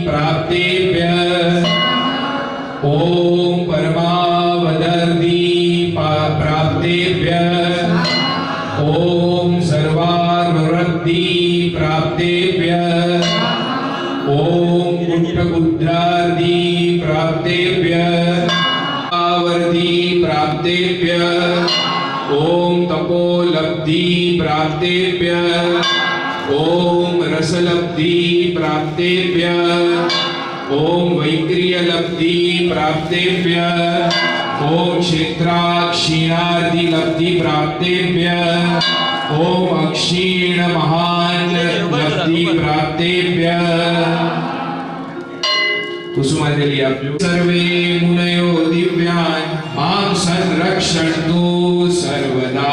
प्राप्तेभ्य ओम परमावदर्दी प्राप्तेभ्य ओम सर्वार्वृद्धि प्राप्तेभ्य ओम कुट्टकुद्रादि प्राप्तेभ्य आवर्ति प्राप्तेभ्य ओम तपोलब्धि प्राप्तेभ्य ओम रसलब्धि प्राप्तेभ्य ओम वैक्रियलब्धि प्राप्तेभ्य ओम क्षेत्राक्षीणादि लब्धि प्राप्तेभ्य ओम अक्षीण महान लब्धि प्राप्तेभ्य कुसुमांजलि आपजो। सर्वे मुनयो दिव्यान् मां संरक्षन्तु सर्वदा।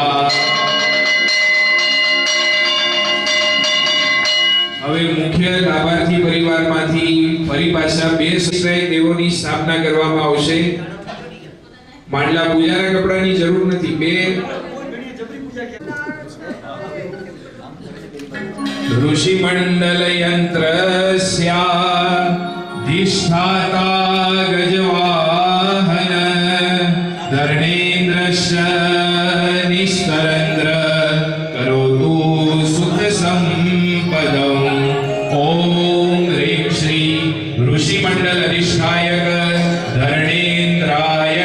હવે મુખ્ય લાભાર્થી પરિવારમાંથી ફરી પાછા બે શ્રેય દેવોની સ્થાપના કરવામાં આવશે। માંડલા પૂજાના કપડાની જરૂર નથી, બે ઋષિ મંડલ યંત્રસ્યાધિષ્ઠાતા ગજવાહન ધર્ણેન્દ્રસ્ય નિસ્તરન્દ્ર કરોતુ સુખ સંપદં। ओम ह्रीं श्री ऋषि मंडल अधिष्ठायक धरणेन्द्राय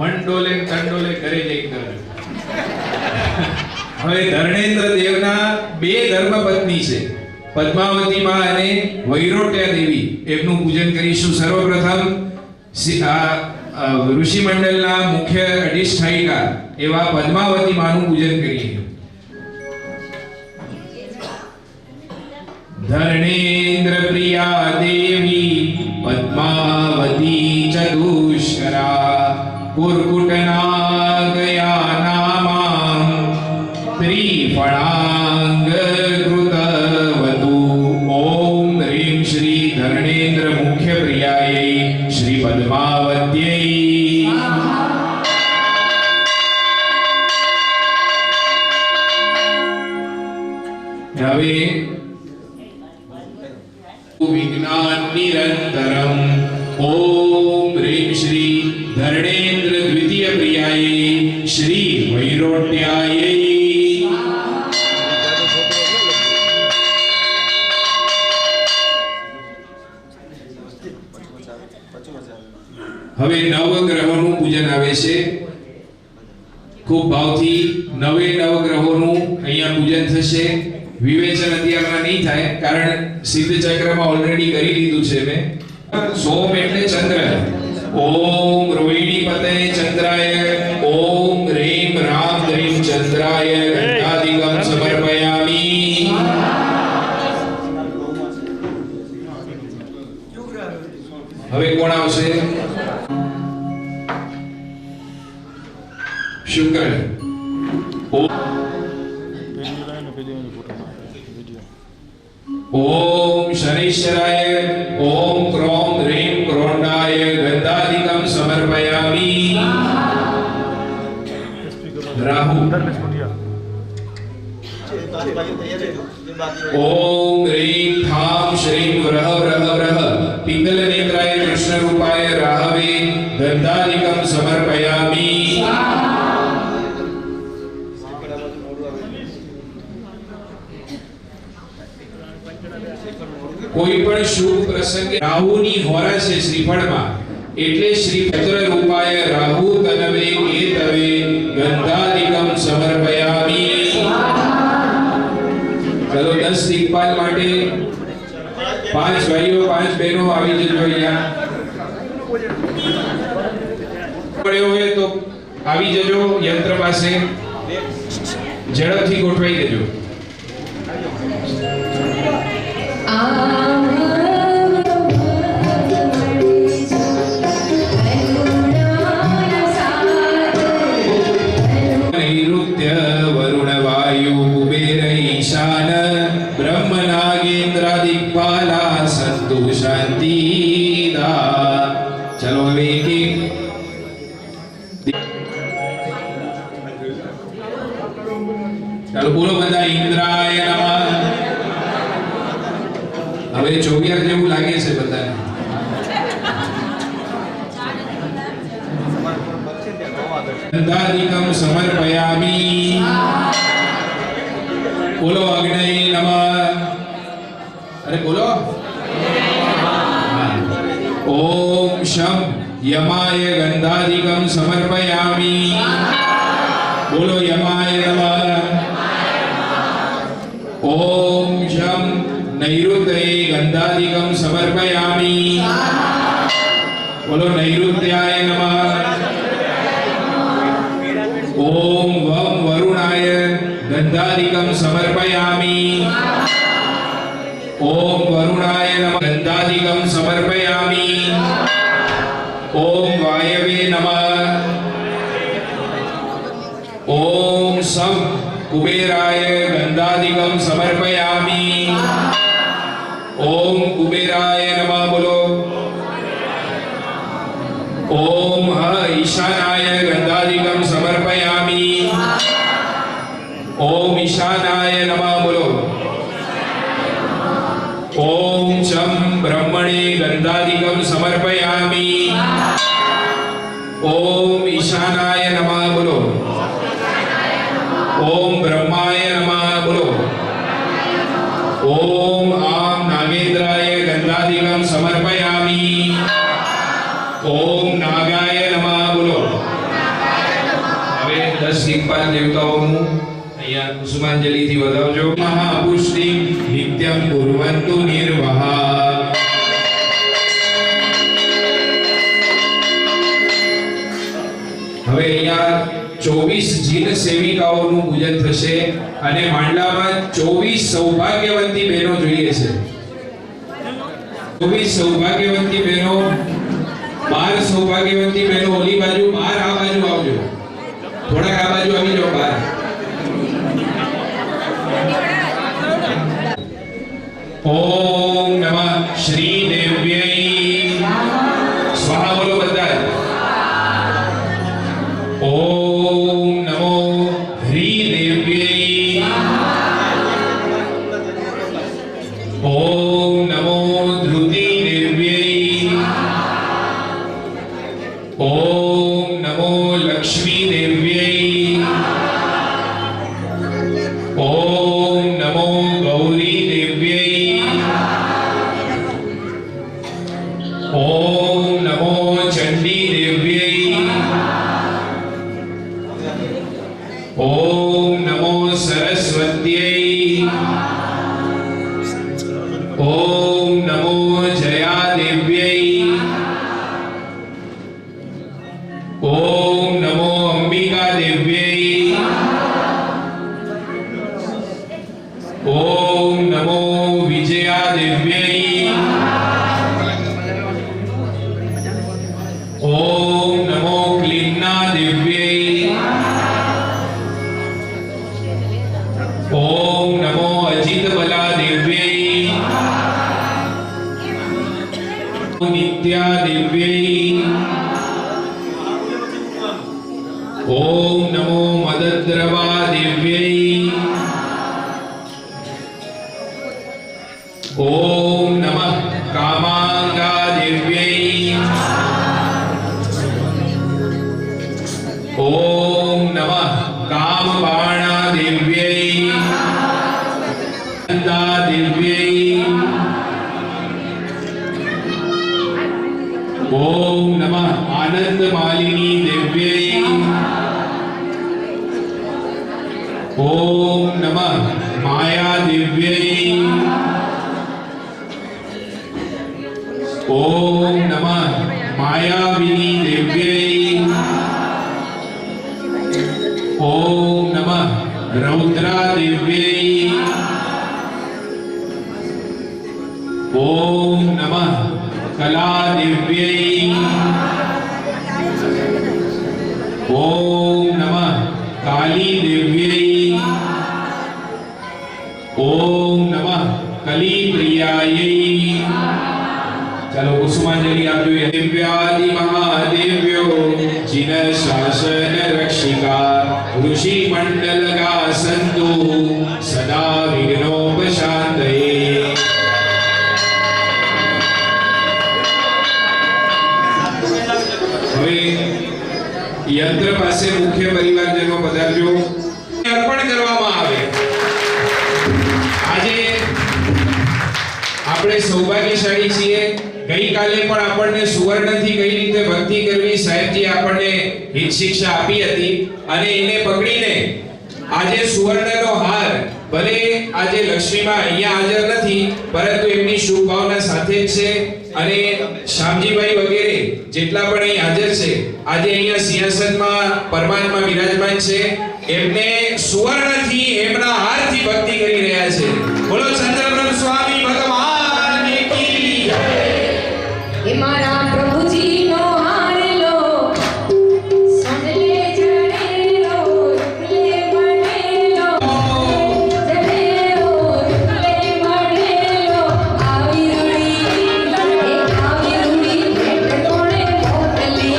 મંડોલે કંડોલે ઘરે જઈ કરજો। હવે ધર્ણેન્દ્ર દેવના બે ધર્મપત્ની છે, પદ્માવતી માં અને વૈરોટ્યા દેવી, એમનું પૂજન કરીશું। સર્વપ્રથમ ઋષિ મંડળના મુખ્ય અધિષ્ઠાયિકા એવા પદ્માવતી માનું પૂજન કરીએ। धरणेन्द्र प्रिया देवी पद्मावती चतुष्करा कुर्कुटनागया नामां त्रिफणांग कृतवतु। ओम ह्रीं श्री धरणेन्द्र मुख्य प्रियायै श्री पद्मावत्यै। હવે विज्ञान निरंतरम ओम ह्रीं श्री धरणेन्द्र द्वितीय प्रियायै श्री वैरोट्यायै। હવે નવગ્રહોનું પૂજન આવે છે। ખૂબ ભાવથી નવે નવગ્રહોનું અહીંયા પૂજન થશે। વિવેચન અત્યારમાં નહીં થાય, કારણ સિદ્ધ ચક્રમાં ઓલરેડી કરી લીધું છે મેં। સોમ એટલે ચંદ્ર। ઓમ રોહિણી પતય ચંદ્રાય ઓમ રીમ રામ દ્રીમ ચંદ્રાય ઘંટાધિકમ સમર્પયામિ। હવે કોણ આવશે? શુક્ર। ओम शनिश्चराय ओम क्रोम ह्रीं क्रोंडाय गंधाधिकम समर्पयामि। राहु। ओम ह्रीं थाम श्रीं व्रह व्रह व्रह पिंगल नेत्राय कृष्ण रूपाय राहवे गंधाधिकम समर्पयामि। કોઈ પણ શુભ પ્રસંગે રાહુની હોરા છે શ્રીફળમાં, એટલે શ્રી પત્ર રૂપાય રાહુ તનવે કેતવે ગંધાધિકમ સમર્પયામિ। ચલો 10 દિક્પાલ માટે 5 ભાઈઓ 5 બહેનો આવી જજો। અહીંયા પડ્યો હોય તો આવી જજો યંત્ર પાસે, ઝડપથી ગોઠવાઈ દેજો। આ ईशान ब्रह्म नागेंद्रादिक्पाला संतु शांतिदा। चलो હવે એક એક ચાલો બોલો બધા ઇન્દ્રાય નમઃ। હવે 24 જેવું લાગે છે બધાને। गंधाधिकं समर्पयामि। बोलो अग्नये नमः। अरे बोलो। ओम शम यमाय गंधाधिकं समर्पयामि। बोलो यमाय नमः। ओम शम नैऋतये गंधाधिकं समर्पयामि। बोलो नैऋत्याय नमः। ओम वम वरुणाय गंधाधिकं समर्पयामि। ओम वरुणाय नमः गंधाधिकं समर्पयामि। ओम वायवे नमः। ओम सम कुबेराय गंधाधिकं समर्पयामि। ओम कुबेराय नमः। बोलो। ओम ईशानाय गंधाधिकं समर्पयामि। ओम ईशानाय नमः। बोलो। ओम चम ब्रह्मणे गंधाधिकं समर्पयामि। ओम ईशानाय नमः। बोलो। ओम ब्रह्माय नमः। बोलो। ओम आम नागेंद्राय गंधाधिकं समर्पयामि। ओम नागाय नमः। बोलो। હવે 10 દિક્પાલ દેવતાઓનું અહીંયા કુસુમાંજલિથી વધાવજો। મહાપુષ્ટિ નિત્યમ કુર્વન્તુ નિર્વહ। હવે અહીંયા 24 જીન સેવિકાઓનું પૂજન થશે અને માંડલામાં 24 સૌભાગ્યવંતી બહેનો જોઈએ છે। 24 સૌભાગ્યવંતી બહેનો 12 સૌભાગ્યવંતી બહેનો ઓલી બાજુ 12 આ બાજુ આવજો। થોડાક આ બાજુ આવી જાઓ 12। ओम नमः श्री देव्यै स्वाहा। बोलो બધા। ओम नमो ह्री देव्यै। ओम नमो ध्रुति देव्यै। ओम नमो लक्ष्मी देव्यै। ओम नमो गौरी देव्यै। ओम नमो चंडी देव्यै। ओम नमो सरस्वत्यै। ओम नमो जया देव्यै। ओम नमो अंबिका देव्यै। ओम नमो विजया देव्यै। ओम नमो क्लीन्ना देव्यै। ओम नमो अजितबला देव्यै। नित्या देव्यै। ओम नमो मदद्रवा देव्यै। ओम नमः कामांगा देव्यै। ओम नमः कामबाणा देव्यै। नंदा देव्यै। ओम नमः आनंद मालिनी देव्यै। ओम नमः माया देव्यै। ओम नमः मायाविनी देव्यै। ओम नमः रौद्रा देव्यै। ओम नमः कला देव्यै। ओम नमः काली देव्यै। ओम नमः कलिप्रियायै। चलो कुसुमांजलि आप जो दिव्यादि महादेव्यो जिन शासन रक्षिका ऋषि मंडल का संतु सदा विघ्नोपशान्तये। હવે યંત્ર પાસે મુખ્ય પરિવારજનો પધારજો, અર્પણ કરવામાં આવે। આજે આપણે સૌભાગ્યશાળી છીએ। ગઈકાલે પણ આપણને સુવર્ણથી કઈ રીતે ભક્તિ કરવી સાહેબજી આપણને હિત શિક્ષા આપી હતી અને એને પકડીને આજે સુવર્ણનો હાર, ભલે આજે લક્ષ્મીમાં અહીંયા હાજર નથી પરંતુ એમની શુભ ભાવના સાથે જ છે અને શામજીભાઈ વગેરે જેટલા પણ અહીં હાજર છે આજે અહીંયા સિંહાસનમાં પરમાત્મા વિરાજમાન છે, એમને સુવર્ણથી એમના હારથી ભક્તિ કરી રહ્યા છે। બોલો ચંદ્રબ્રહ્મ સ્વામી ભગવાન કી જય। हे मारा प्रभुजी नो हार लो, सोनले जड़े लो, रुकले मणे लो, जड़े लो, रुकले मणे लो, आवी रूड़ी भेट कोणे मोकली।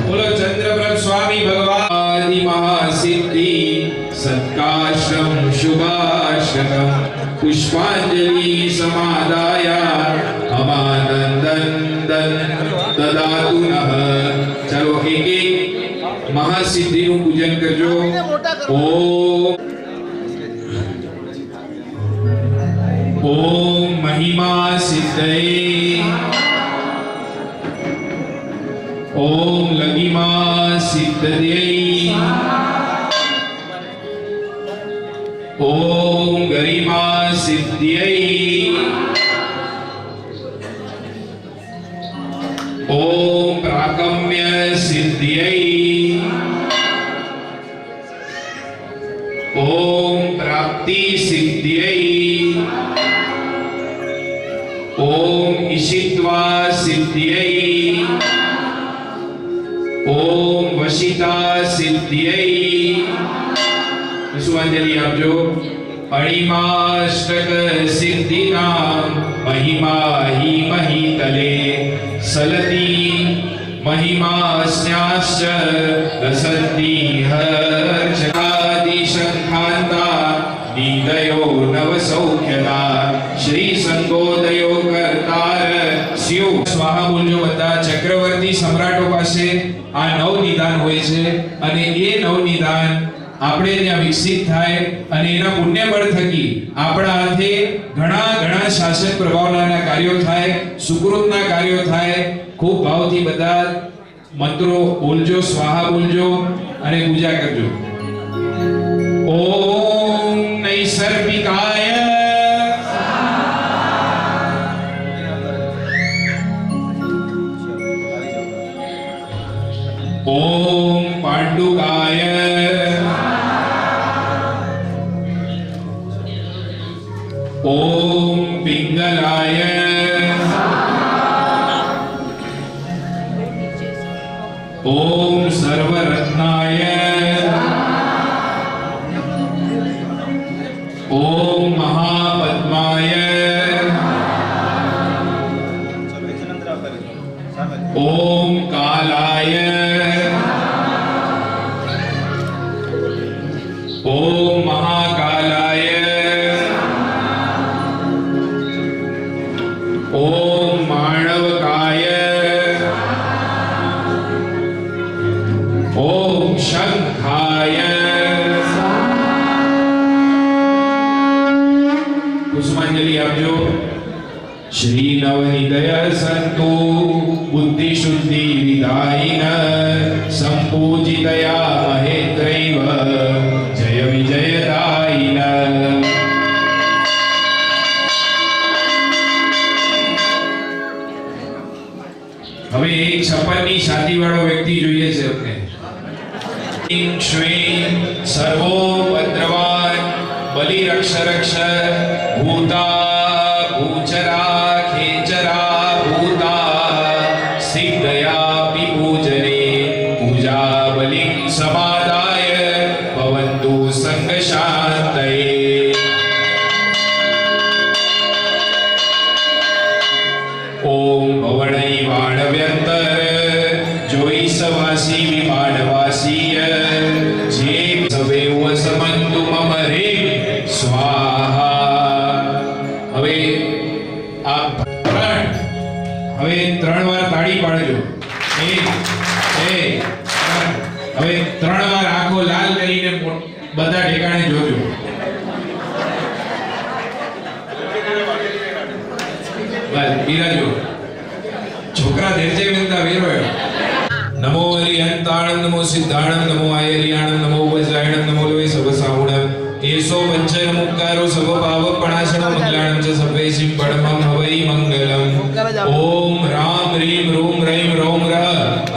बोलो चंद्रब्रह्म स्वामी भगवान महासिद्धि सत्काश्रम शुभाश्रम पुष्पांजलि समादाय अमानंदन ददातु नः। चलो एक एक महासिद्धि નું પૂજન કરજો। ओम महिमा सिद्धये, ओम लगिमा सिद्धये, ओम गरिमा सिद्धये, ओम प्राकम्य सिद्धये, ओम प्राप्ति सिद्धये, ओम ईशित्वा सिद्धये, ओम वशिता सिद्धये। पुष्पांजलि आपजो। अणिमाष्टक सिद्धिनाम महिमा हि महितले सलति महिमा स्न्याश्च रसन्ति हर्षादि शंखान्ता दीदयो नव सौख्यदा श्री संगोदयो करतार स्यो। स्वाहा बोलજો બધા। ચક્રવર્તી સમ્રાટો પાસે આ નવ નિદાન હોય છે અને એ નવ નિદાન આપણે ત્યાં વિકસિત થાય અને એના પુણ્ય બળ થકી આપણા હાથે ઘણા ઘણા શાસન પ્રભાવના કાર્યો થાય, સુકૃતના કાર્યો થાય। ખૂબ ભાવથી બધા મંત્રો બોલજો, સ્વાહા બોલજો અને પૂજા કરજો। ઓમ નૈસર્ગિકાય, ओम पांडुकाय, ओम पिंगलाय, ओम सर्वरत्नाय, ओम महापद्माय, ओम कालाय, ओम महाकालाय, ओम माणवकाय, પુષ્પાંજલિ આપજો. શ્રી નવનિદય સંતો બુદ્ધિ શુદ્ધિ વિદાયિન સંપૂજિતયા મહેત્રૈવ જય વિજયદાયિન. હવે એક 56 ની છાતી વાળો વ્યક્તિ જોઈએ છે આપણે. ઈં શ્રીં સર્વો ભદ્રવાન બલિ રક્ષ રક્ષ ભૂતા ભૂચરા ખેચરા ભૂતા સિદ્ધયા વિપૂજને પૂજા બલિં સમાદાય ભવન્તુ સંગ શાંતયે. ઓમ ભવણૈ વાણવ્યંતર જોઈ સવાસી વિમાનવાસીય જે સવેવ સમંતુ મમ રે સ્વાહા. હવે આ હવે 3 વાર તાળી પાડજો. 1 2 3. હવે 3 વાર આંખો લાલ કરીને બધા ઠેકાણે જોજો. બસ બિરાજો. છોકરા ધીરજે વિનતા વેરોયો. નમો હરિહંતાણં નમો સિદ્ધાણં નમો આયર્યાણં નમો વજ્રાયણં નમો લોય સવસાવણં એસો પંચન મુક્કારો સવ પાવપણાશનો મંગલાણં ચ સર્વેશિં પડમં હવૈ મંગલમ. ઓમ રામ રીમ રૂમ રૈમ રોમ રઃ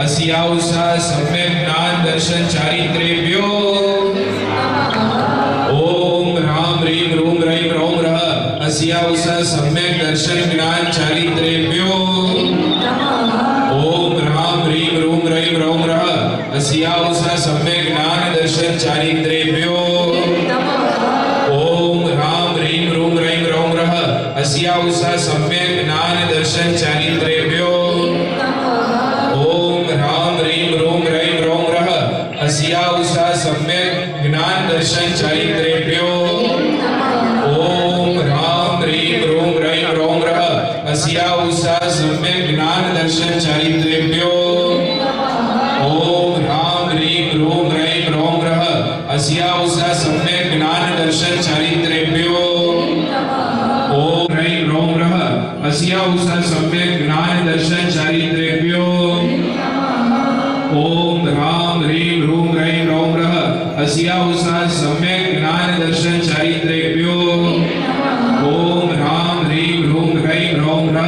અસ્યાઉષા સમ્યક જ્ઞાન દર્શન ચારિત્રેભ્યો. ઓમ રામ રીમ રૂમ રૈમ રોમ રઃ અસ્યાઉષા સમ્યક દર્શન જ્ઞાન ચારિત્રેભ્યો. ઓમ રામ રીમ રૂમ રૈમ રોમ રઃ અસ્યાઉષા સમ્યક જ્ઞાન દર્શન ચારિત્રેભ્યો. ઓમ રામ રીમ રૂમ રૈમ રોમ રઃ અસ્યાઉષા સમ્યક જ્ઞાન દર્શન ચારિત્રેભ્યો. ઓમ રામ રીમ રૂમ રૈમ રોમ રઃ અસ્યાઉષા સમ્યક જ્ઞાન દર્શન ચારિત્રેભ્યો. ઓમ રામ રીમ રૂમ રૈમ રોમ રઃ અસ્યાઉષા સમ્યક જ્ઞાન દર્શન ચારિત્રેભ્યો. ઓમ રામ રીમ રૂમ રૈમ રોમ રઃ અસ્યાઉષા સમ્યક જ્ઞાન દર્શન ચારિત્રેભ્યો. ઓમ રૈમ રોમ રઃ અસ્યાઉષા સમ્યક જ્ઞાન દર્શન ચારિત્રેભ્યો. ઓમ રામ રીમ રૂમ રૈમ રોમ રઃ અસ્યાઉષા સમ્યક જ્ઞાન દર્શન ચારિત્રેભ્યો. ઓમ રામ રીમ રૂમ રૈમ રોમ રઃ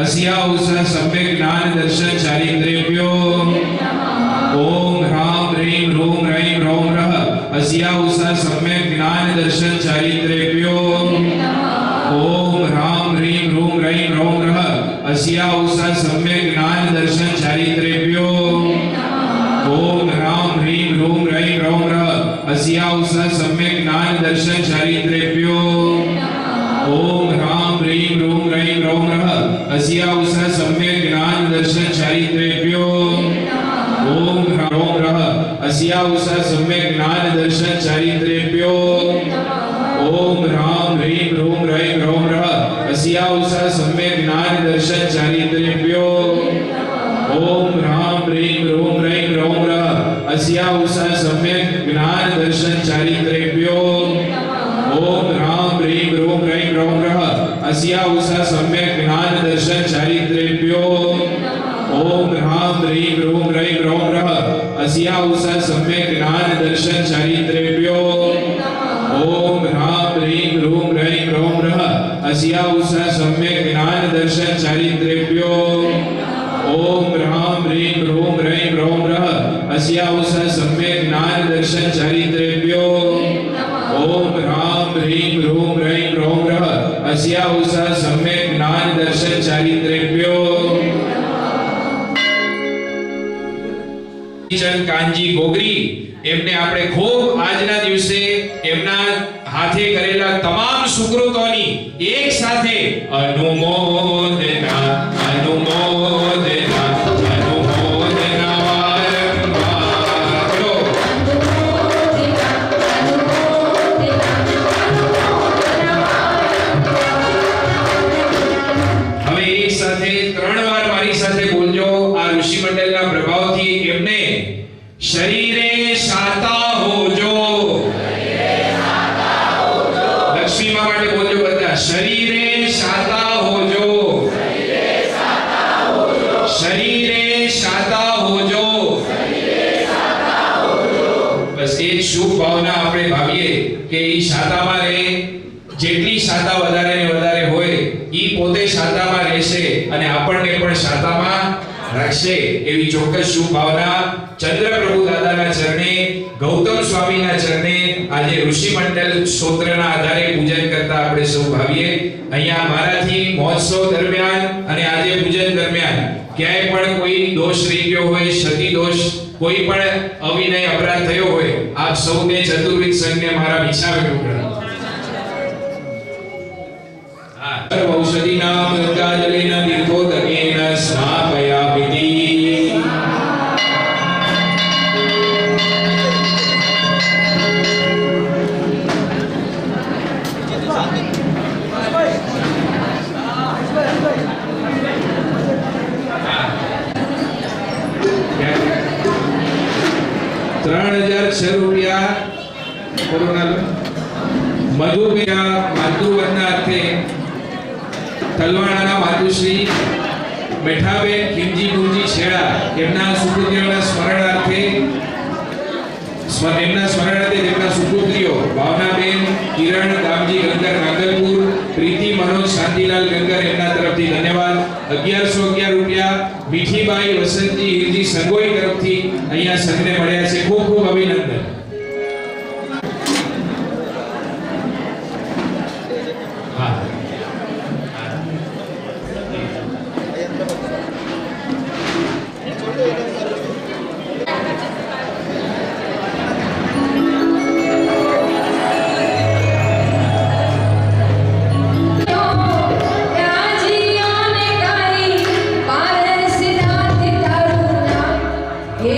અસ્યાઉષા સમ્યક જ્ઞાન દર્શન ચારિત્રેભ્યો. ઓમ રામ રીમ રૂમ રૈમ રોમ રઃ અસ્યાઉષા સમ્યક જ્ઞાન દર્શન ચારિત્રેભ્યો. ઓમ રામ રીમ રૂમ રૈમ રોમ રઃ અસ્યાઉષા સમ્યક જ્ઞાન દર્શન ચારિત્રેભ્યો. ઓમ રામ રીમ રૂમ રૈમ રોમ રઃ અસ્યાઉષા સમ્યક જ્ઞાન દર્શન ચારિત્રેભ્યો. ઓમ રામ રીમ રૂમ રૈમ રોમ રઃ અસ્યાઉષા સમ્યક જ્ઞાન દર્શન ચારિત્રેભ્યો. ઓમ રામ રઃ અસ્યાઉષા સમ્યક જ્ઞાન દર્શન ચારિત્રેભ્યો. ઓમ રામ રીમ રૂમ રૈમ રોમ રઃ અસ્યાઉષા સમ્યક જ્ઞાન દર્શન ચારિત્રેભ્યો. ઓમ રામ રીમ રૂમ રૈમ રોમ રઃ અસ્યાઉષા સમ્યક જ્ઞાન દર્શન ચારિત્રેભ્યો. ઓમ રામ રીમ રૂમ રૈમ રોમ રઃ અસ્યાઉષા સમ્યક જ્ઞાન દર્શન ચારિત્રેભ્યો. ઓમ રામ રીમ રૂમ રૈમ રોમ રઃ અસ્યાઉષા સમ્યક જ્ઞાન દર્શન ચારિત્રેભ્યો. ઓમ રામ રીમ રૂમ રૈમ રોમ રઃ અસ્યાઉષા સમ્યક જ્ઞાન દર્શન ચારિત્રેભ્યો. ઓમ રામ રીમ રૂમ રૈમ રોમ રઃ અસ્યાઉષા સમ્યક જ્ઞાન દર્શન ચારિત્રેભ્યો. ઓમ રામ રીમ રૂમ રૈમ રોમ રઃ અસ્યાઉષા સમ્યક જ્ઞાન દર્શન ચારિત્રેભ્યો. ચંદ કાનજી ગોગરી એમને આપણે ખૂબ આજના દિવસે એમના હાથે કરેલા તમામ સુકૃતોની એક સાથે અનુમોદના અનુમોદના અનુમોદના વારંવાર. બોલો. હવે એક સાથે 3 વાર મારી સાથે બોલજો. આ ઋષિ મંડળના પ્રભાવથી એમને શરીરે સાતા હોજો. લક્ષ્મી માં માટે બોલજો બધા. શરીરે શાતા હોજો. શરીરે શાતા હોજો. બસ એ જ શુભ ભાવના આપણે ભાવીએ કે ઈ શાતામાં રહે. જેટલી શાતા વધારે ને વધારે હોય ઈ પોતે શાતામાં રહેશે અને આપણને પણ શાતામાં રાખશે એવી ચોક્કસ શુભ ભાવના ચંદ્રપ્રભુ દાદાના ચરણે, ગૌતમ સ્વામીના ચરણે આજે ઋષિ મંડળ સ્તોત્રના આધારે પૂજન કરતા આપણે સૌ ભાવીએ. અહીંયા મારાથી મહોત્સવ દરમિયાન અને આજે પૂજન દરમિયાન ક્યાંય પણ કોઈ દોષ રહી ગયો હોય, ક્ષતિ દોષ, કોઈ પણ અવિનય અપરાધ થયો હોય, આપ સૌને ચતુર્વિધ સંઘને મારા વિચાર પ્રણામ. ઔષધિનામ ગંગાજલેન તીર્થોદકેન સ્નાપયામિતિ. ₹3006 કોરોના મધુબેન માતૃવંદના અર્થે તલવાણાના માતુશ્રી મેઠાબેન ખીમજી ગુરજી છેડા એમના સુપુત્રીઓના સ્મરણાર્થે તેમના સુપુત્રીઓ ભાવનાબેન કિરણ ગામજી ગંગર નાગલપુર, પ્રીતિ મનોજ શાંતિલાલ ગંગર એમના તરફથી ધન્યવાદ. ₹1111 મીઠીબાઈ વસંતજી હિરજી સંગોઈ તરફથી અહીંયા સંઘને મળ્યા છે. ખૂબ ખૂબ અભિનંદન. એ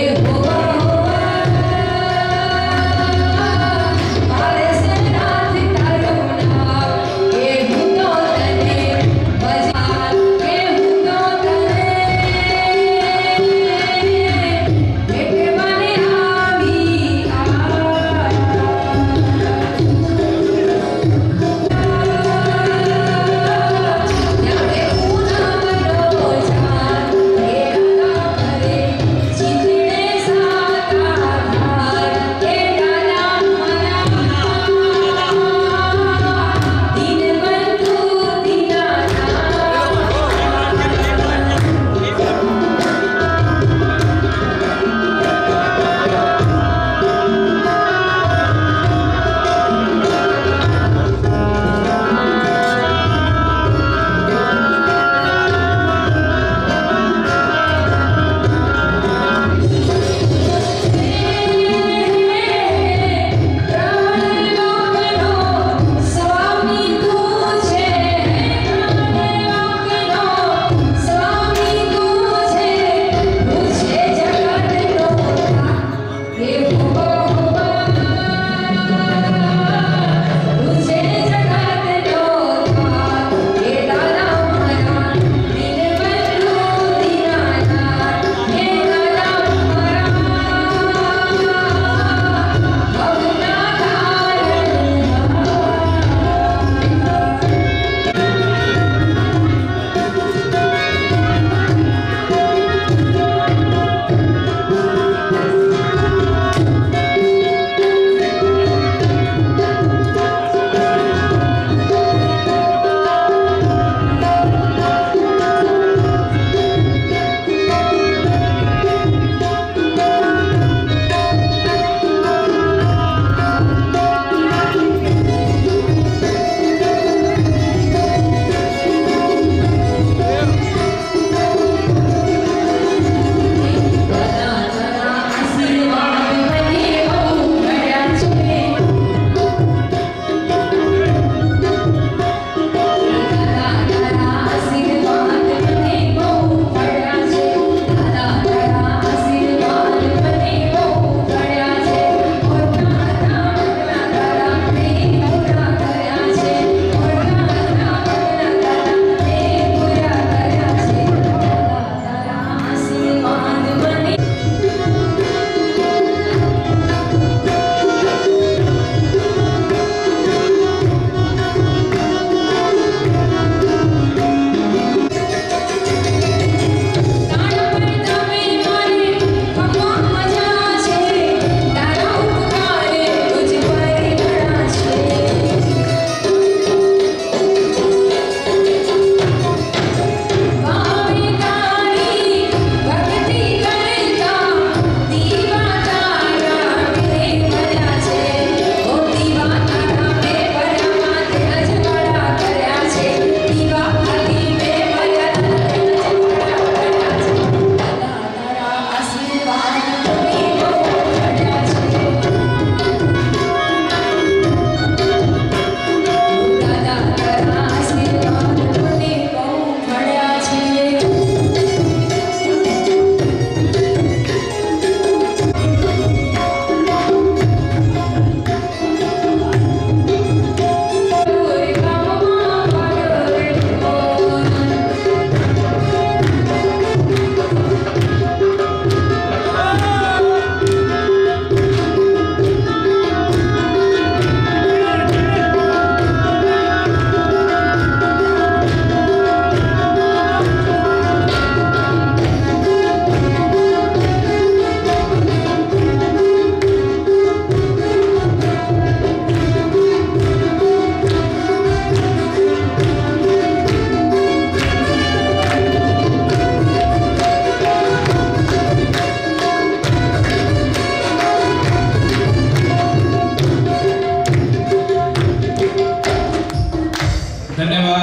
धन्यवाद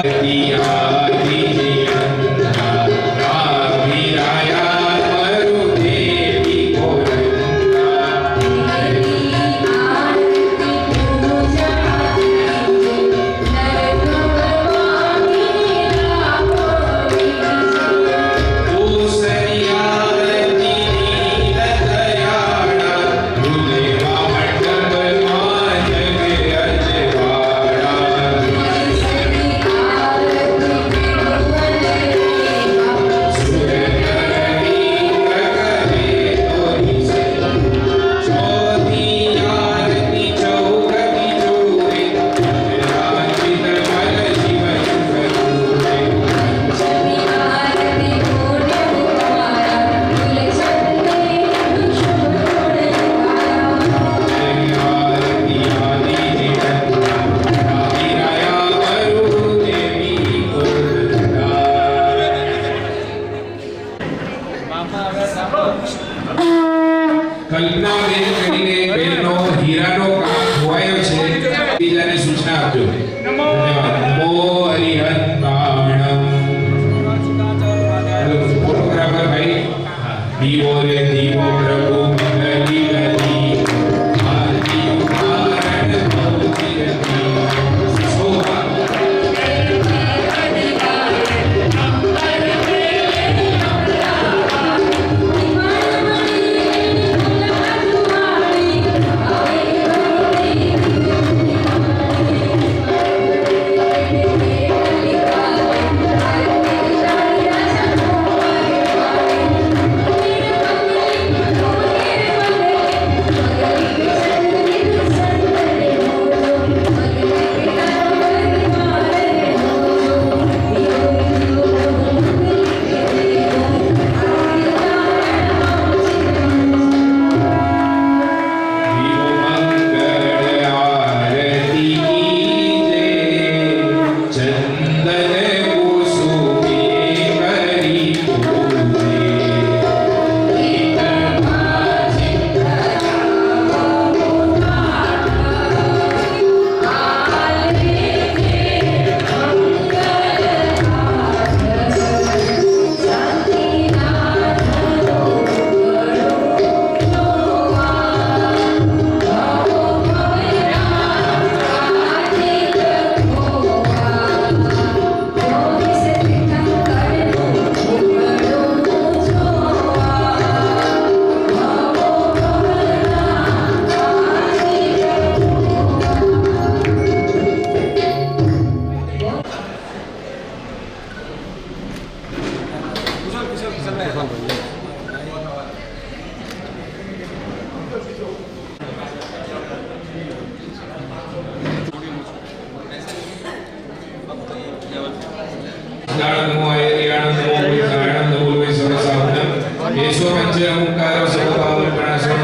कल्पना बेन कहीने बेनो हीरानो काम धोवायो छे बीजाने सूचना आपजो धन्यवाद नमो हरिहत बाणम फोटोग्राफर भाई दीवो रे दीवो प्रभु मंगली गति आरती उदाहरण भक्ति गति शोभा नमो आयर्याणं नमो भूताणं नमो वै सर्वसाधनं येषु पञ्चमुखारो सर्वपावनप्रणाशनं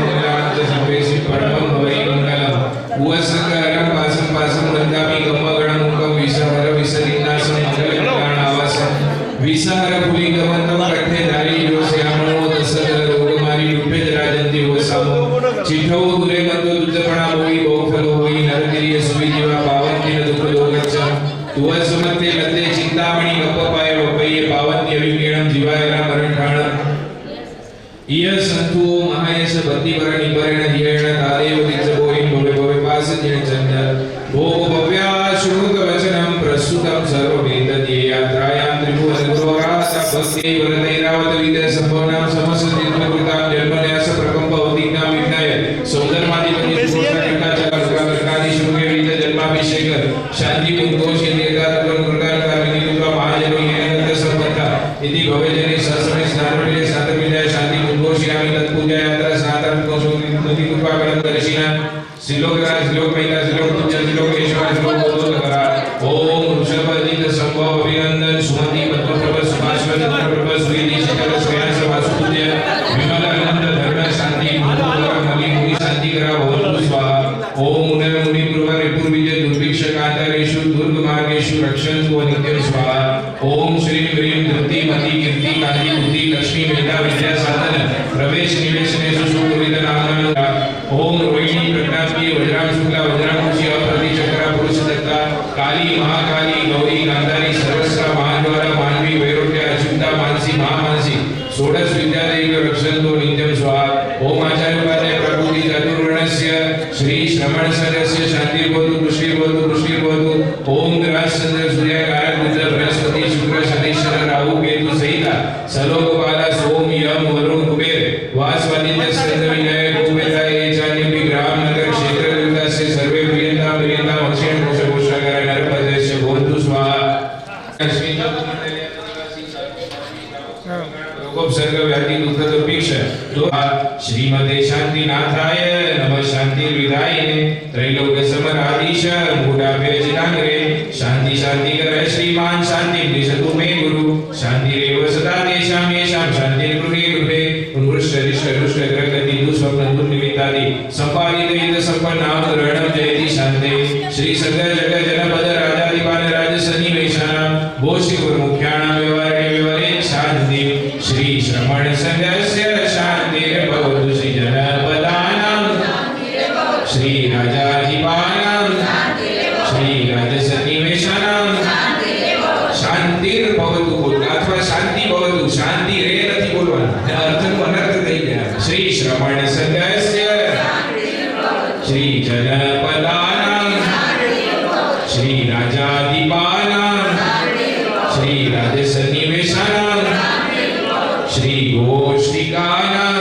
सर्वेषु परमं भवै मङ्गलम् उवसकरं पासं पासं वन्दामि गमगणमुखं विषहर विसरिन्नासं मङ्गलकल्याणावासं विषहर पुलिंगवन्तं कठ्ठेधारी योश्यामणो दशरथ रोगमारी लुप्यजराजन्ति वसामो चिठ्ठौ दुरे मन्दो दुद्धपणा होई बहुफलो होई नरगिरिय सुविजीवा पावन्तिन दुःखदो गच्छ तुवसमते लते चिंतामणि गप्पपाय वपये पावन्ति अविकीर्णं जीवायरा मरणठाण इय संतु महायश भक्तिवर निपरेण धियेण तादेव दिज्जबोहिं भवे भवे पासजिन चंदन भोग भव्या श्रुत वचनं प्रस्तुतं सर्ववेदये यात्रायां त्रिभुवन गुरोरासा भक्ति वरदैरावत विद्या संभवनां समसतीत्व कृतां जन्मन्यास प्रकम्पवतीनां विघ्नाय सौंदर्यादिपति सुरक्षिता चक्रवर्कादि शुभे विद्या जन्माभिषेक शांति उद्घोष दीर्घातम कृतां कामिनी रूपा महाजनो येन संपत्ता इति भवेजने सहस्रमे स्नानवेले सातविद्या शांति उद्घोषयामि तत्पूजा यात्रा स्नातन कोशोति कृपा करं दर्शिना श्रीलोकराज श्रीलोक महिला श्रीलोक पूज्य श्रीलोक ईश्वर श्रीलोक बोधकरा ओम वृषभदित संभव अभिनंदन सुमति पद्मप्रभ सुभाषव चंद्रप्रभ सुरीति शिखर श्रेयस वासुपूज्य विमल आनंद धर्म शांति भूतकर मलि मुनि शांति करा भवतु स्वाहा ओम मुनि मुनि प्रभ रिपुर विजय दुर्भिक्ष कांतारेषु दुर्ग मार्गेषु रक्षन्तु नित्यं स्वाहा। ओम श्रीं ह्रीं धृति मति कीर्ति कांति बुद्धि लक्ष्मी मेधा विद्या साधन प्रवेश निवेशनेषु सुकृत नामना। ओम रोहिणी प्रज्ञापी वज्राम शुक्ला वज्राम कुशी अप्रति चक्रा पुरुष दत्ता काली महाकाली गौरी गांधारी सर्वस्रा महाद्वारा मानवी वैरोट्य अच्युता मानसी महामानसी षोडश विद्या देवी रक्षन्तु नित्यं स्वाहा। ओम आचार्य उपाध्याय प्रभुति चतुर्वर्णस्य श्री श्रमण सदस्य शांति भवतु पुष्टि भवतु पुष्टि भवतु। ओम ग्रह चंद्र सूर्य कारक बुध बृहस्पति शुक्र शनिश्चर राहु केतु सहिता सलोकपाला सोम यम वरुण कुबेर वासवादित्य स्कंद विनायक गोपेताय चान्युपि ग्राम नगर क्षेत्र देवतास्य सर्वे प्रियंता प्रियंता अक्षय कोश कोशागार नरपदस्य भवन्तु स्वाहा। सर्ग व्याधि दुख दुर्भिक्ष श्रीमते शांतिनाथाय नमः शांतिर्विधायिने त्रैलोक्य समराधीश मूढाभ्यजितांग्रे शांति शांति कर श्रीमान शांति दिशतु मे गुरु शांतिरेव सदा तेषां येषां शांतिर्गृहे गृहे उत्कृष्ट रिष्ट रुष्ट ग्रहगति दुःस्वप्न दुर्निमित्तादि संपादित हित संपन्नां ग्रहणं जयति शान्ते श्री सगल जगत जनपद राजाधिपाल राजसन्निवेशानां भोषि गुरुमुख्याणां व्यवहारे व्यवहारे शान्ति श्री श्रमण संघस्य शान्तिर्भवतु श्री जनपदानां श्री राजाधिपानां श्री राजसन्निवेशानां शान्तिर्भवतु अथवा शांति भवतु शांति रे નથી બોલવાનું अर्थ અનર્થ થઈ ગયા श्री श्रमण संघस्य श्री जनपदानां श्री राजाधिपानां श्री राजसन्निवेशानां श्री गोष्ठिकानां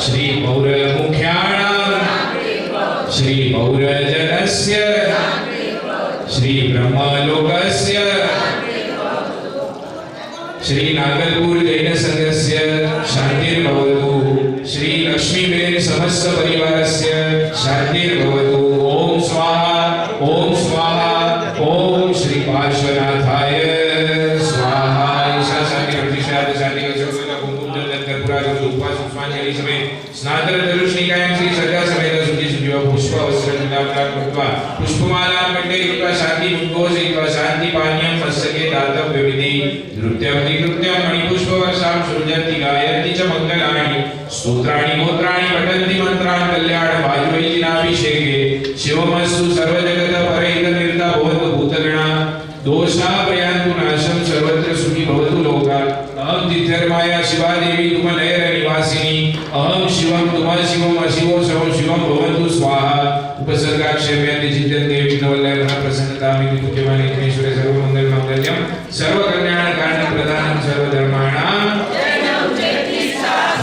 श्री पौरमुख्याणां श्री पौरजनस्य श्री ब्रह्मलोकस्य श्री नागलपुर जैन संघस्य शांतिर्भवतु श्री लक्ष्मीबेन समस्त परिवारस्य शांतिर्भवतु। ओम स्वाहा ओम स्वाहा ओम श्री पार्श्वनाथाय स्वाहा। ईशा शांति प्रतिष्ठाद शांति का कुमकुम चंदन कर्पूरा उपवास पुष्पांजलि समेत स्नातक दरुष्णिकायं श्री सदा समेत शुचि शुचिव पुष्प वस्त्र निदान कृत्वा पुष्पमाला कंठे कृत्वा शांति उद्घोषयित्वा शांति पानीयं मस्तके दातव्य विधि नृत्यं निकृत्यं मणिपुष्प वर्षां सृजन्ति गायन्ति च मंगलानि स्तोत्राणि गोत्राणि पठन्ति मंत्रान् कल्याण वायुवैजिनाभिषेके शिवमस्तु सर्वजगत परैकनिर्ता भवन्तु भूतगणा दोषा प्रयान्तु नाशं सर्वत्र सुखी भवतु लोका। अहं तिथर्माया शिवा देवी तुम नयर निवासिनी अहं शिवं तुम शिवम अशिवो सवं शिवं भवन्तु स्वाहा। उपसर्गाक्षेप्यन्ति चिन्तन्ते विघ्नवल्लभ प्रसन्नतामिति पूज्यमाने विघ्नेश्वरे सर्वमङ्गल माङ्गल्यं सर्वकल्याणकारणं प्रदानं सर्वधर्माणां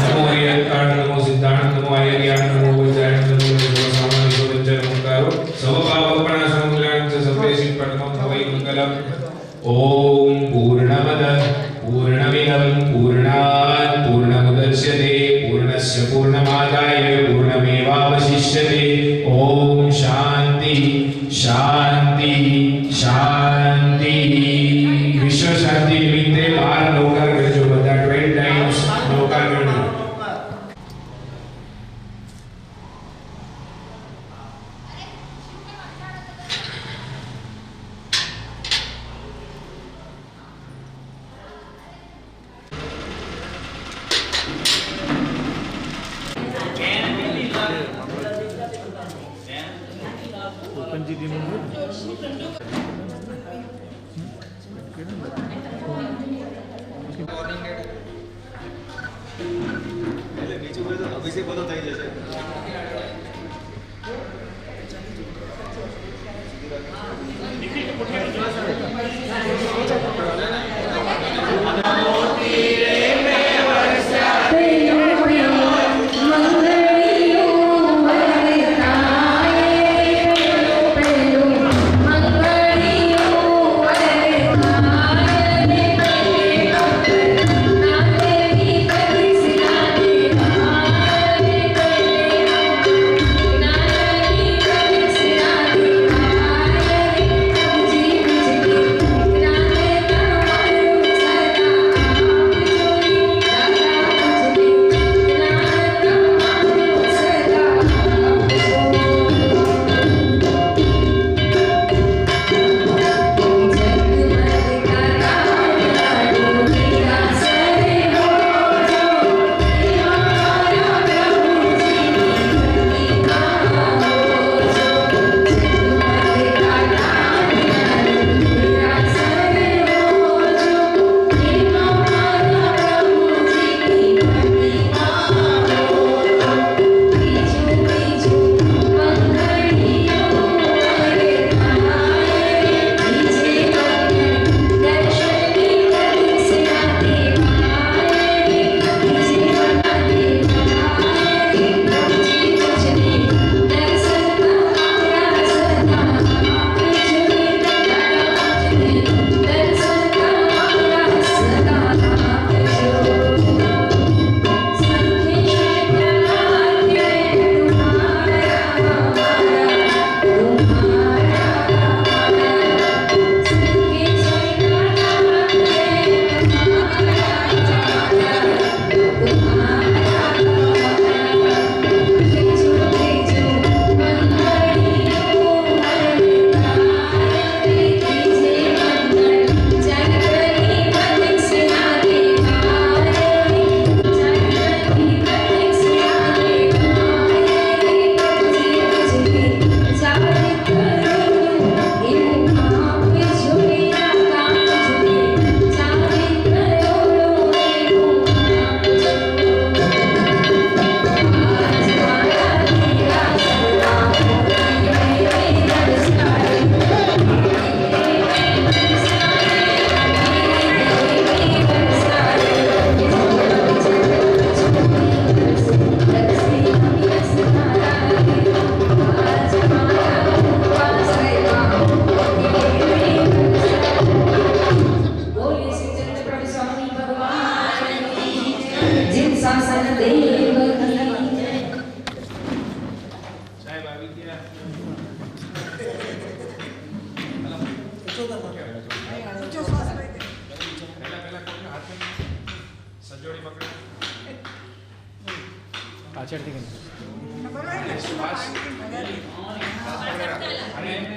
नमो हरिहरकाण नमो सिद्धाण नमो आयर्याण नमो वज्राण नमो सर्वसामान्य सर्वज्जन ओंकारो सर्वभावपणा समूलां च सर्वेषु पठमं भवै मङ्गलम्। ओम पूर्णमदः पूर्णमिदं पूर्णात् पूर्णमुदच्यते पूर्णस्य पूर्णमादाय पूर्णमेवावशिष्यते। ओम शांति शांति शांति। विश्व शांति निमित्ते 12 लोकार करજો બધા 12 टाइम्स लोकार करજો।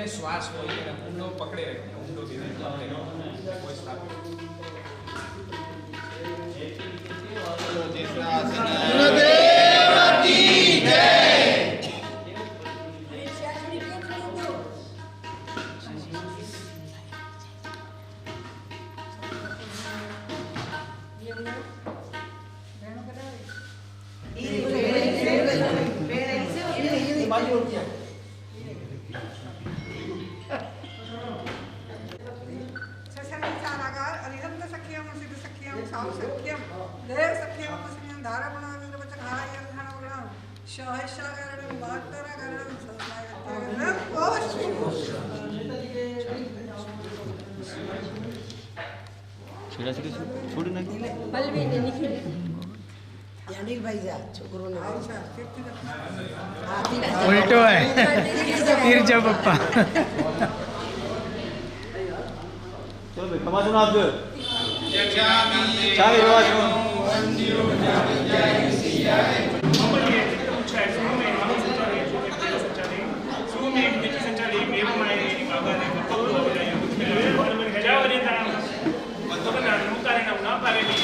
શ્વાસ ઊંડો પકડે ઊંડો કોઈ સ્થાપિત उल्टो है तीर जा पप्पा चलो भाई कमा सुना आप चाय आवाज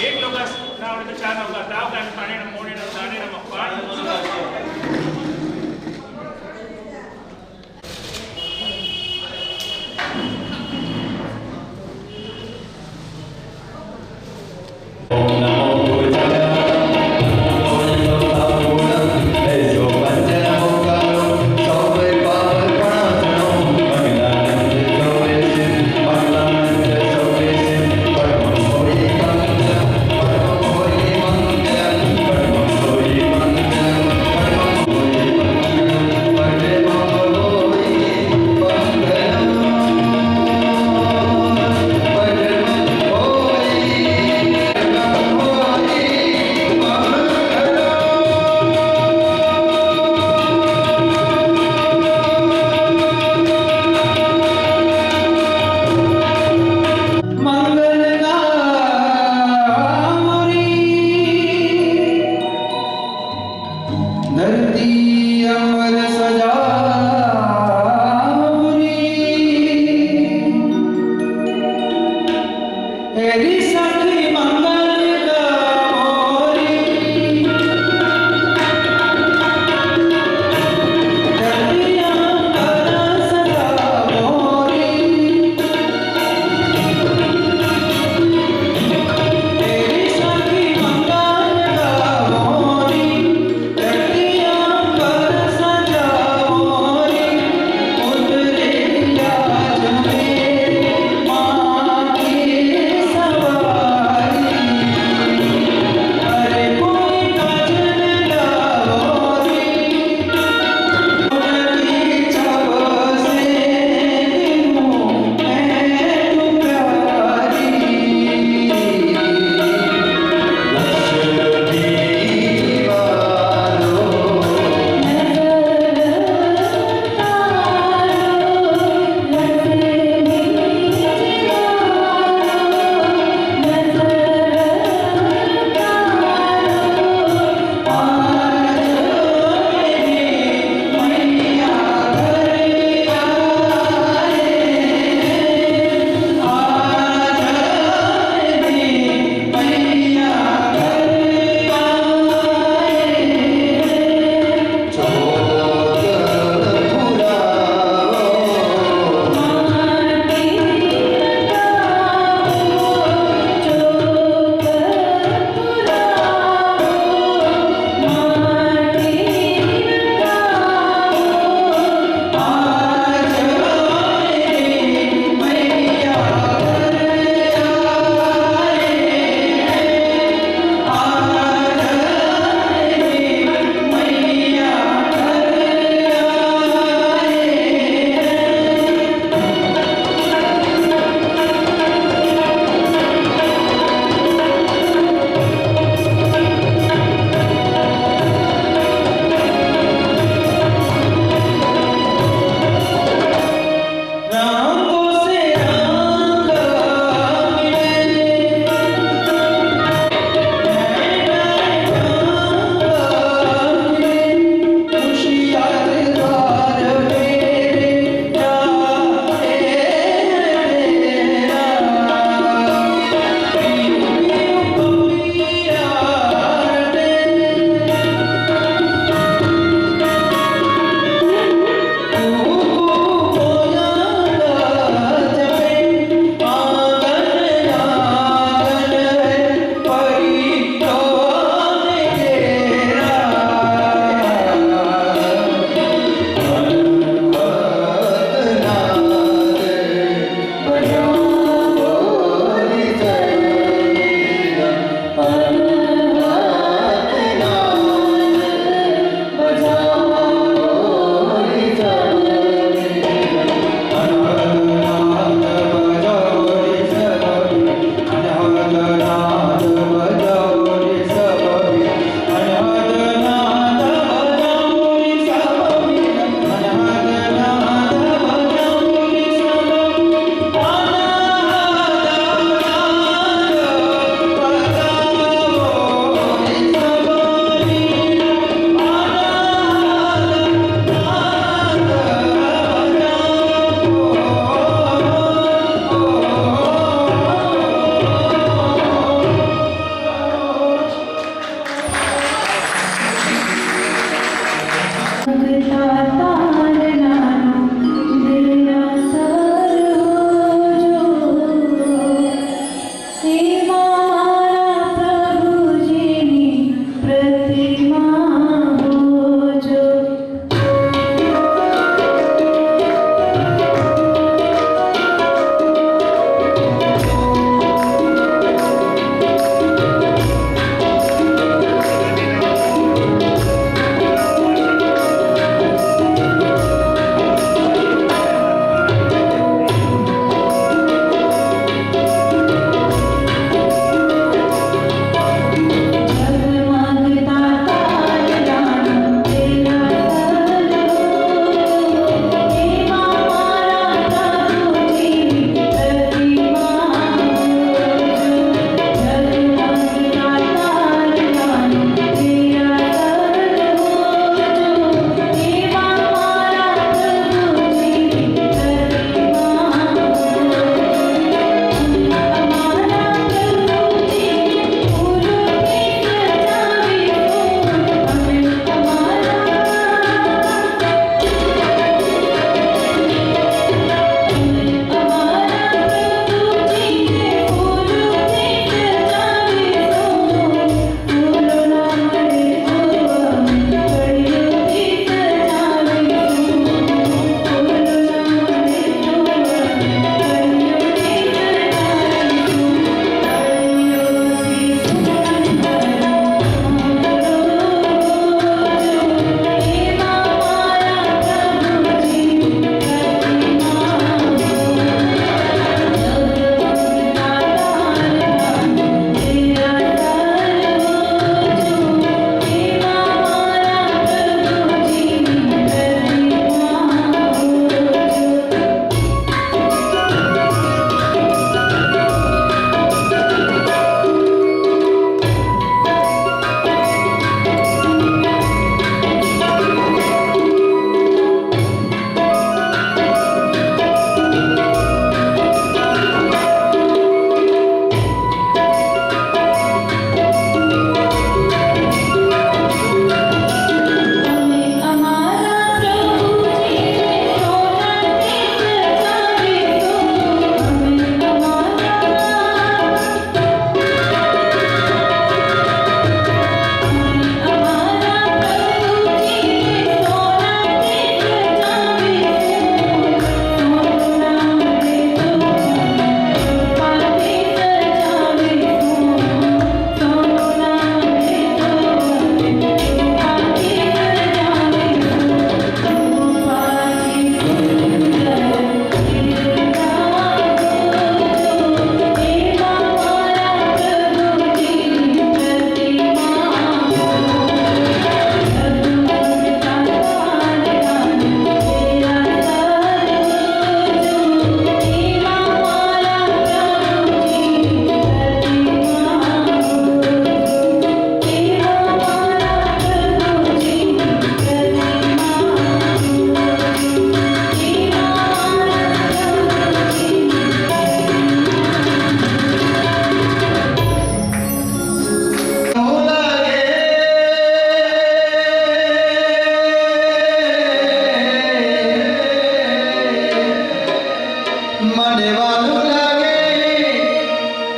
एक लोग चार ताव पाणी मोड़े दाने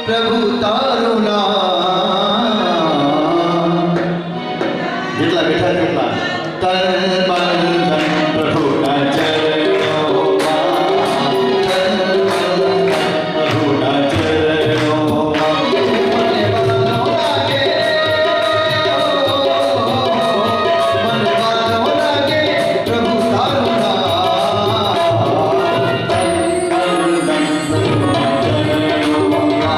પ્રભુ તારું નામ જેટલા બેઠા છે એટલા તન મન ધન પ્રભુના ચરણોમાં તન મન ધન પ્રભુના ચરણોમાં મને વાલો લાગે મને વાલો લાગે પ્રભુ તારું નામ તન મન ધન પ્રભુના ચરણોમાં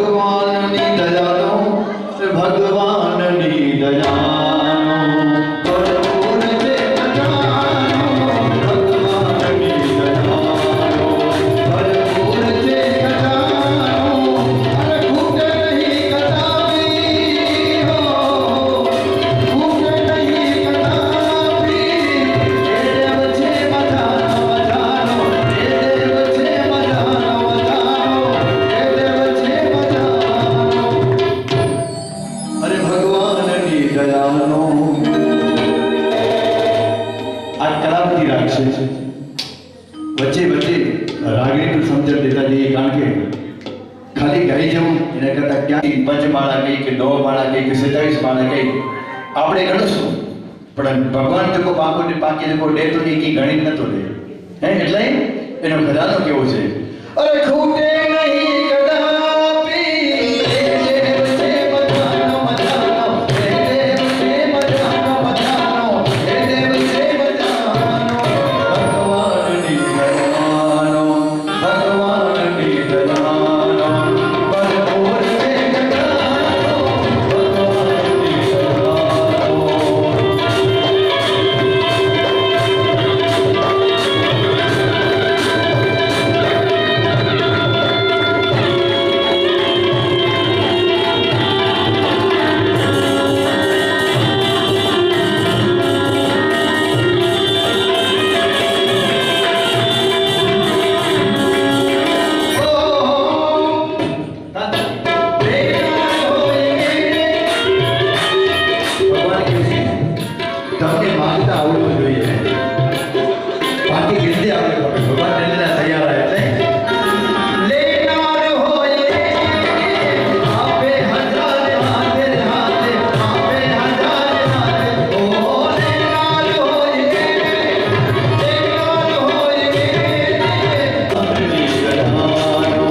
ભગવાનની દયાનો ભગવાનની દયાનો ભરપૂર છે ખજાનો ભગવાનની દયાનો ભરપૂર છે ખજાનો અરે ખૂટે નહીં કદાપી હો ખૂટે નહીં કદાપી એ દેવ છે મજાનો મજાનો એ દેવ છે મજાનો મજાનો એ દેવ છે મજાનો અરે ભગવાનની દયાનો આ કલાવતી રાગ છે વચ્ચે વચ્ચે રાગીણીનું સમજણ દેતા જઈએ કારણ કે ખાલી ગાઈ જવું એના કરતાં ક્યાંય પંચમાળા કહી કે 9 માળા કહી કે 27 માળા કહી આપણે ગણશું પણ ભગવાન તો બાપુને પાકી લોકો દેતો નહીં કે ગણિત નતો દે હે એટલે એનો ખજાનો કેવો છે અરે ખૂટે નહીં કદાપી એ દેવ છે મજાનો મજાનો એ દેવ છે મજાનો મજાનો એ દેવ છે મજાનો ભગવાનની દયાનો ભગવાનની દયાનો ભરપૂર છે ખજાનો ભગવાનની દયાનો તમને માનતા આવડવું જોઈએ બાકી ગીતે આવડે ભગવાન લેના તૈયાર એટલે લેનાર હોય આપે હજાર હાથે હાથે આપે હજાર હાથે ઓ લેનાર હોય અમરી ગરાનો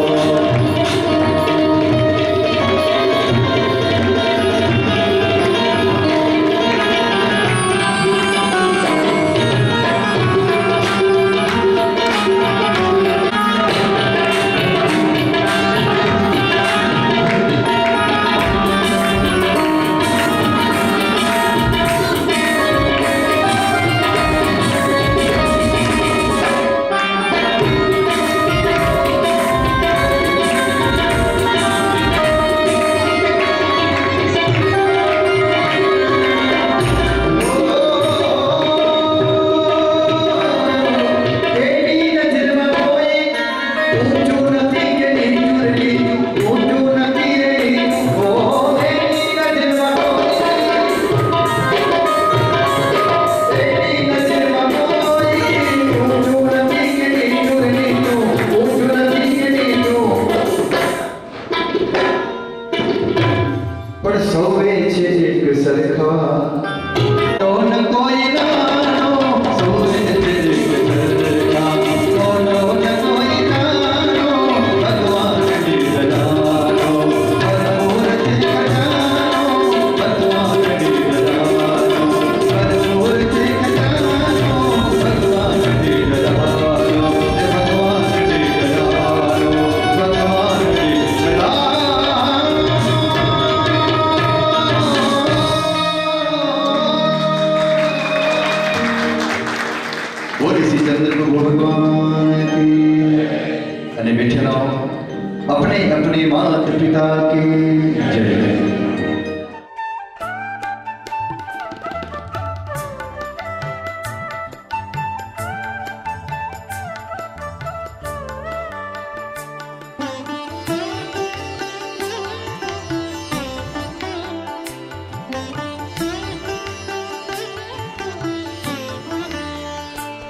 એની નજરમાં કોઈ ઊંચું નથી કે નીચું લીધું ઊંચું નથી રે લીધું ઓ એની નજરમાં કોઈ ઊંચું નથી કે નીચું લીધું ઊંચું નથી કે નીચું પણ સૌએ છે એક સરખા કોણ કોઈ નાનો સૌએ છે એક સરખા કોણ કોઈ નાનો ભગવાનની દયાનો ભરપૂર છે ખજાનો ભગવાનની દયાનો ભરપૂર છે ખજાનો ભગવાનની દયાનો ભગવાનની દયાનો ભગવાનની बोल इसी चंद्र को भगवान की अने बैठे रहो अपने अपने माता पिता के